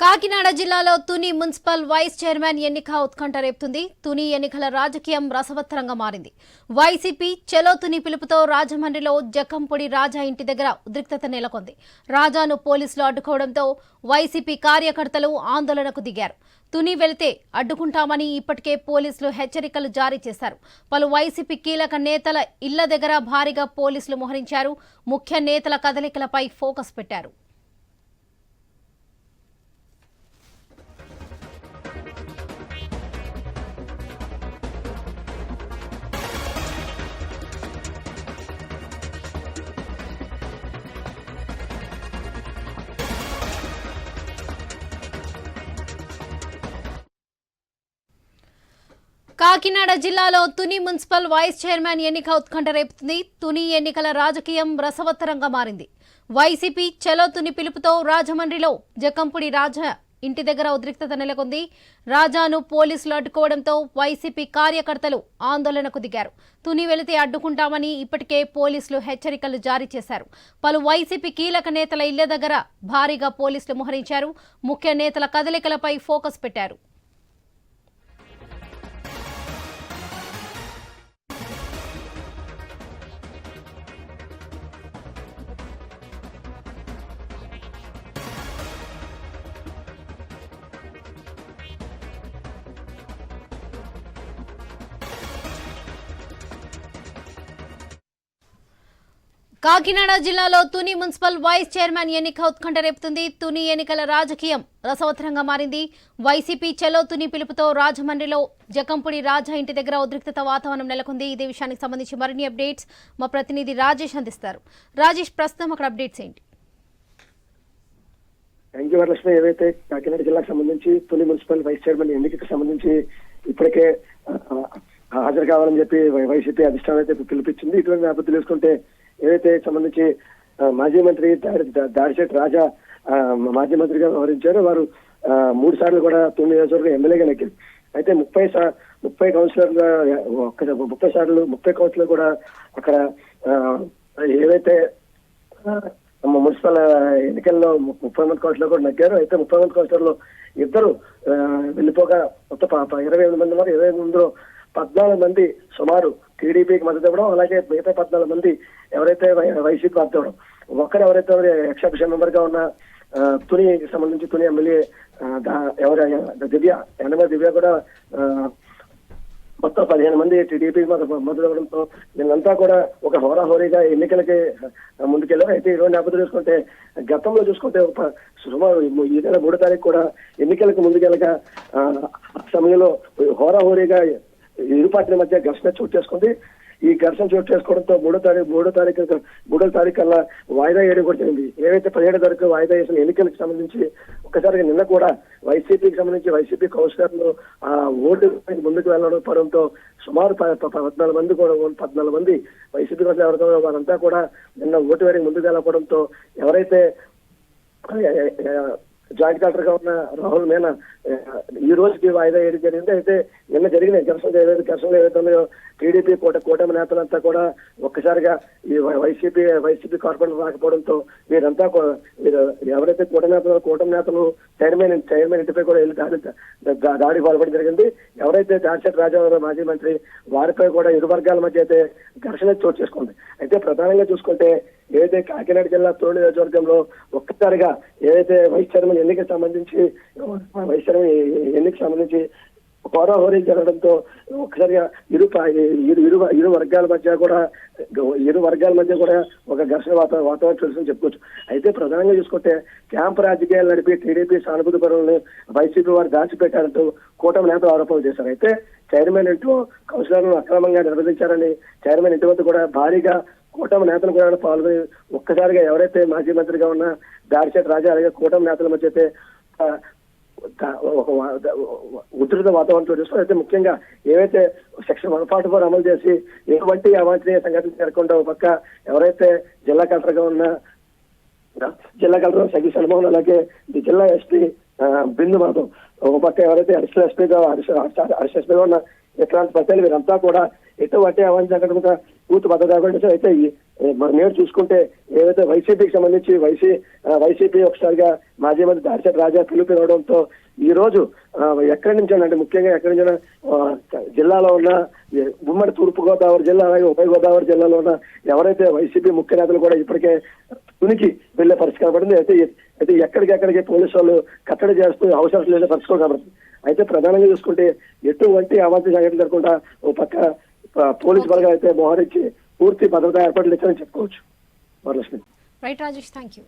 కాకినాడ జిల్లాలో Tuni municipal vice chairman ఎన్నిక ఉత్కంఠ రేపుతుంది. తుని ఎన్నికల రాజకీయం రసవత్తరంగా మారింది. వైసీపీ చలో తుని పిలుపుతో రాజమండ్రిలో జక్కంపూడి రాజా ఇంటి దగ్గర ఉద్రిక్తత నెలకొంది. రాజాను పోలీసులు అడ్డుకోవడంతో వైసీపీ కార్యకర్తలు ఆందోళనకు దిగారు. తుని వెళితే అడ్డుకుంటామని ఇప్పటికే పోలీసులు హెచ్చరికలు జారీ చేశారు. పలు వైసీపీ కీలక నేతల ఇళ్ల దగ్గర భారీగా పోలీసులు మోహరించారు. ముఖ్య నేతల కదలికలపై ఫోకస్ పెట్టారు. కాకినాడ జిల్లాలో తుని మున్సిపల్ వైస్ చైర్మన్ ఎన్నిక ఉత్కంఠ రేపుతుంది. తుని ఎన్నికల రాజకీయం రసవత్తరంగా మారింది. వైసీపీ చలో తుని పిలుపుతో రాజమండ్రిలో జక్కంపూడి రాజా ఇంటి దగ్గర ఉద్రిక్తత నెలకొంది. రాజాను పోలీసులు అడ్డుకోవడంతో వైసీపీ కార్యకర్తలు ఆందోళనకు దిగారు. తుని వెళితే అడ్డుకుంటామని ఇప్పటికే పోలీసులు హెచ్చరికలు జారీ చేశారు. పలు వైసీపీ కీలక నేతల ఇళ్ల దగ్గర భారీగా పోలీసులు మోహరించారు. ముఖ్య నేతల కదలికలపై ఫోకస్ పెట్టారు. కాకినాడ జిల్లాలో తుని మున్సిపల్ వైస్ చైర్మన్ ఎన్నిక ఉత్కంఠ రేపుతుంది. తుని ఎన్నికల రాజకీయం రసవత్తరంగా మారింది. వైసీపీ చలో తుని పిలుపుతో రాజమండ్రిలో జక్కంపూడి రాజా ఇంటి దగ్గర ఉద్రిక్తత వాతావరణం నెలకొంది. ఇదే విషయానికి సంబంధించి మరిన్ని అప్డేట్స్ మా ప్రతినిధి రాజేష్ అందిస్తారు. రాజేష్, ప్రస్తుతం అక్కడ అప్డేట్స్ ఏంటి? Thank you Varalakshmi. ఏవైతే కాకినాడ జిల్లాకు సంబంధించి తుని మున్సిపల్ వైస్ చైర్మన్ ఎన్నికకు సంబంధించి ఇప్పటికే హాజరు కావాలని చెప్పి వైసీపీ అధిష్టానం అయితే పిలిపించింది. ఇటువంటి నేపథ్యం తీసుకుంటే ఏదైతే సంబంధించి మాజీ మంత్రి దాడిశెట్టి రాజా మాజీ మంత్రిగా వ్యవహరించారో వారు 3 సార్లు కూడా తుని నియోజకవర్గం ఎమ్మెల్యేగా నెక్కారు. అయితే 30 కౌన్సిలర్లు 30 కౌన్సిలర్ కూడా అక్కడ ఏవైతే మున్సిపల్ ఎన్నికల్లో 30 మంది కౌన్సిలర్ కూడా నెగ్గారు. అయితే 30 మంది కౌన్సిలర్లు ఇద్దరు వెళ్ళిపోగా మొత్తం 28 మంది ఉన్నారు. 28 మందిలో 14 మంది సుమారు టీడీపీకి మద్దతు ఇవ్వడం, అలాగే మిగతా 14 మంది ఎవరైతే వైసీపీ మద్దతు ఇవ్వడం. ఒక్కరు ఎవరైతే ఎక్సెప్షన్ మెంబర్ గా ఉన్న తునికి సంబంధించి తుని ఎమ్మెల్యే దివ్య కూడా మొత్తం 15 మంది టీడీపీకి మద్దతు ఇవ్వడంతో వీళ్ళంతా కూడా ఒక హోరాహోరీగా ఎన్నికలకి ముందుకెళ్లారు. అయితే ఈరోజు నేపథ్యం చూసుకుంటే గతంలో చూసుకుంటే సుమారు ఈ నెల 3వ తారీఖు కూడా ఎన్నికలకు ముందుకెళ్ళగా సమయంలో హోరాహోరీగా ఇరు పార్టీల మధ్య ఘర్షణ చోటు చేసుకుంది. ఈ ఘర్షణ చోటు చేసుకోవడంతో 3వ తారీఖు కల్లా వాయిదా వేయడం కూడా జరిగింది. ఏవైతే 17వ తారీఖు వాయిదా వేసిన ఎన్నికలకు సంబంధించి ఒక్కసారిగా నిన్న కూడా వైసీపీకి సంబంధించి వైసీపీ కౌన్సిలర్లు ఓటు ముందుకు వెళ్ళడంతో సుమారు 14 మంది వైసీపీ కౌన్సిలర్ ఎవరితో వారంతా కూడా నిన్న ఓటు వేయడానికి ముందుకు వెళ్ళకపోవడంతో ఎవరైతే జాయింట్ కలెక్టర్ గా ఉన్న రాహుల్ మీనా ఈ రోజుకి వాయిదా వేయడం జరిగింది. అయితే నిన్న జరిగిన ఘర్షణలు ఏవైతే ఉన్నాయో టీడీపీ కూటమి నేతలంతా కూడా ఒక్కసారిగా ఈ వైసీపీ కార్పొరేటర్ రాకపోవడంతో వీరంతా ఎవరైతే కూటమి నేతలు చైర్మన్ ఇంటిపై కూడా వెళ్ళి దాడికి పాల్పడడం జరిగింది. ఎవరైతే దాడిశెట్టి రాజా మాజీ మంత్రి వారిపై కూడా ఇరు వర్గాల మధ్య అయితే ఘర్షణ చోటు చేసుకుంది. అయితే ప్రధానంగా చూసుకుంటే ఏదైతే కాకినాడ జిల్లా తుని నియోజకవర్గంలో ఒక్కసారిగా ఏదైతే వైస్ చైర్మన్ ఎన్నికకు సంబంధించి హోరాహోరీ జరగడంతో ఒకసారిగా ఇరు వర్గాల మధ్య కూడా ఒక ఘర్షణ వాతావరణం తెలుసని చెప్పుకోవచ్చు. అయితే ప్రధానంగా చూసుకుంటే క్యాంప్ రాజకీయాలు నడిపి టీడీపీ సానుభూతి పరులను వైసీపీ వారు దాచిపెట్టారంటూ కూటమి నేతలు ఆరోపణలు చేశారు. అయితే చైర్మన్ ఇంట్లో కౌన్సిలర్లను అక్రమంగా నిర్వహించారని చైర్మన్ ఇంటి వద్ద కూడా భారీగా కూటమి నేతలు కూడా పాల్గొని ఒక్కసారిగా ఎవరైతే మాజీ మంత్రిగా ఉన్న దాడిశెట్టి రాజా అలాగే కూటమి నేతల మధ్య అయితే ఒక ఉధృత వాతావరణంతో చూసుకుని అయితే ముఖ్యంగా ఏవైతే సెక్షన్ 144 అమలు చేసి ఎటువంటి అవాంఛనీయ సంఘటనలు జరగకుండా ఒక పక్క ఎవరైతే జిల్లా కలెక్టర్ గా ఉన్న సగి సల్మోహన్ అలాగే జిల్లా ఎస్పీ బిందు మాధవ్ ఒక పక్క ఎవరైతే అడిషనల్ ఎస్పీగా ఉన్న విక్రాంత్ పటేల్ వీరంతా కూడా ఎటువంటి అవాంఛనీయ సంఘటన పూర్తి మద్దతు కాకుండా అయితే నేడు చూసుకుంటే ఏదైతే వైసీపీకి సంబంధించి వైసీపీ ఒకసారిగా మాజీ మంత్రి దాడిశెట్టి రాజా పిలుపునివ్వడంతో ఈ రోజు ఎక్కడి నుంచి అంటే ముఖ్యంగా ఎక్కడి నుంచి జిల్లాలో ఉన్న ఉమ్మడి తూర్పు గోదావరి జిల్లా అలాగే ఉభయ గోదావరి జిల్లాలో ఉన్న ఎవరైతే వైసీపీ ముఖ్య నేతలు కూడా ఇప్పటికే తునికి వెళ్లే పరిస్థితి కనబడింది. అయితే ఎక్కడికెక్కడికి పోలీసు వాళ్ళు కట్టడి చేస్తూ అవసరం లేని పరిస్థితి కనబడుతుంది. అయితే ప్రధానంగా చూసుకుంటే ఎటువంటి అవాంఛనీయ సంఘటన జరగకుండా ఓ పక్క పోలీసు బలగాలు అయితే మోహరించి పూర్తి భద్రతా ఏర్పాట్లు ఇచ్చారని చెప్పుకోవచ్చు. Varalakshmi. Right Rajesh, thank you.